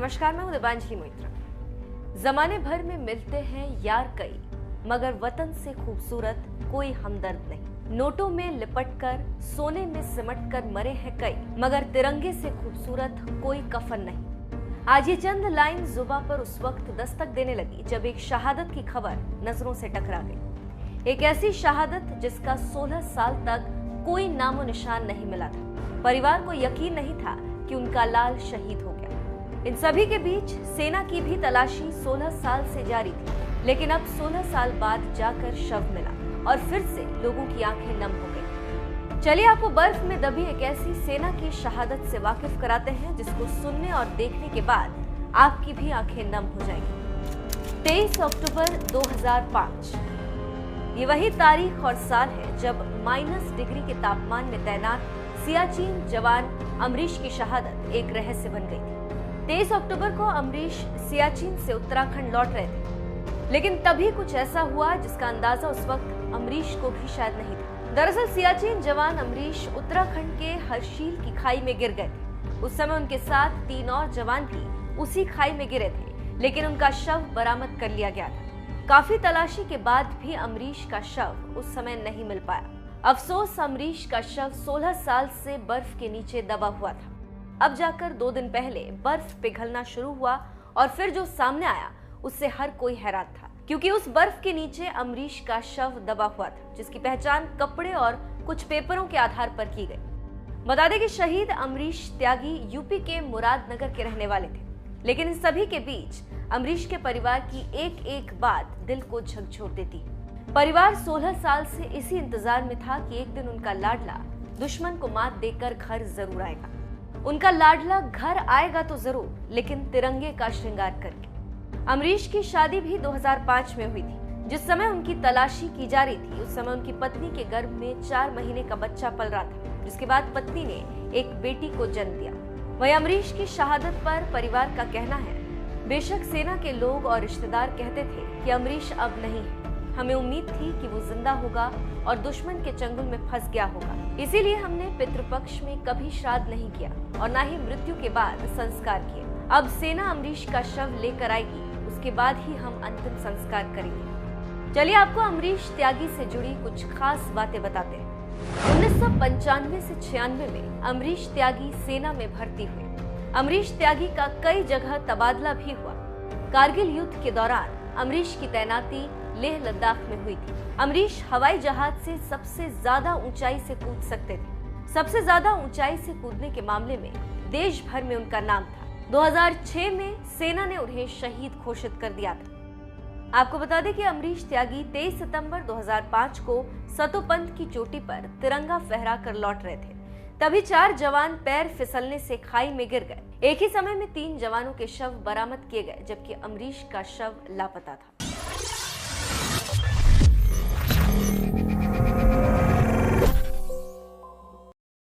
नमस्कार, मैं हूं दिव्यांजलि मोइत्रा। जमाने भर में मिलते हैं यार कई, मगर वतन से खूबसूरत कोई हमदर्द नहीं। नोटों में लिपटकर, सोने में सिमटकर मरे हैं कई, मगर तिरंगे से खूबसूरत कोई कफन नहीं। आज ये चंद लाइन जुबां पर उस वक्त दस्तक देने लगी जब एक शहादत की खबर नजरों से टकरा गई। एक ऐसी शहादत जिसका 16 साल तक कोई नामो निशान नहीं मिला था। परिवार को यकीन नहीं था कि उनका लाल शहीद हो गया। इन सभी के बीच सेना की भी तलाशी 16 साल से जारी थी, लेकिन अब 16 साल बाद जाकर शव मिला और फिर से लोगों की आंखें नम हो गई। चलिए आपको बर्फ में दबी एक ऐसी सेना की शहादत से वाकिफ कराते हैं जिसको सुनने और देखने के बाद आपकी भी आंखें नम हो जाएंगी। 23 अक्टूबर 2005 ये वही तारीख और साल है जब -डिग्री के तापमान में तैनात सियाचिन जवान अमरीश की शहादत एक रहस्य बन गई थी। 23 अक्टूबर को अमरीश सियाचिन से उत्तराखंड लौट रहे थे, लेकिन तभी कुछ ऐसा हुआ जिसका अंदाजा उस वक्त अमरीश को भी शायद नहीं था। दरअसल सियाचिन जवान अमरीश उत्तराखंड के हर्षिल की खाई में गिर गए थे। उस समय उनके साथ 3 और जवान भी उसी खाई में गिरे थे, लेकिन उनका शव बरामद कर लिया गया था। काफी तलाशी के बाद भी अमरीश का शव उस समय नहीं मिल पाया। अफसोस, अमरीश का शव 16 साल से बर्फ के नीचे दबा हुआ था। अब जाकर 2 दिन पहले बर्फ पिघलना शुरू हुआ और फिर जो सामने आया उससे हर कोई हैरान था, क्योंकि उस बर्फ के नीचे अमरीश का शव दबा हुआ था, जिसकी पहचान कपड़े और कुछ पेपरों के आधार पर की गई। बता दें कि शहीद अमरीश त्यागी यूपी के मुरादनगर के रहने वाले थे, लेकिन इन सभी के बीच अमरीश के परिवार की एक एक बात दिल को झकझोर देती है। परिवार 16 साल से इसी इंतजार में था कि एक दिन उनका लाडला दुश्मन को मात देकर घर जरूर आएगा। उनका लाडला घर आएगा तो जरूर, लेकिन तिरंगे का श्रृंगार करके। अमरीश की शादी भी 2005 में हुई थी। जिस समय उनकी तलाशी की जा रही थी उस समय उनकी पत्नी के गर्भ में 4 महीने का बच्चा पल रहा था, जिसके बाद पत्नी ने एक बेटी को जन्म दिया। वहीं अमरीश की शहादत पर परिवार का कहना है, बेशक सेना के लोग और रिश्तेदार कहते थे कि अमरीश अब नहीं है, हमें उम्मीद थी कि वो जिंदा होगा और दुश्मन के चंगुल में फंस गया होगा, इसीलिए हमने पितृपक्ष में कभी श्राद्ध नहीं किया और ना ही मृत्यु के बाद संस्कार किए। अब सेना अमरीश का शव लेकर आएगी, उसके बाद ही हम अंतिम संस्कार करेंगे। चलिए आपको अमरीश त्यागी से जुड़ी कुछ खास बातें बताते हैं। 1995 से 96 में अमरीश त्यागी सेना में भर्ती हुए। अमरीश त्यागी का कई जगह तबादला भी हुआ। कारगिल युद्ध के दौरान अमरीश की तैनाती लेह लद्दाख में हुई थी। अमरीश हवाई जहाज से सबसे ज्यादा ऊंचाई से कूद सकते थे। सबसे ज्यादा ऊंचाई से कूदने के मामले में देश भर में उनका नाम था। 2006 में सेना ने उन्हें शहीद घोषित कर दिया था। आपको बता दें कि अमरीश त्यागी 23 सितंबर 2005 को सतोपंथ की चोटी पर तिरंगा फहरा कर लौट रहे थे। तभी 4 जवान पैर फिसलने से खाई में गिर गए। एक ही समय में 3 जवानों के शव बरामद किए गए, जबकि अमरीश का शव लापता था।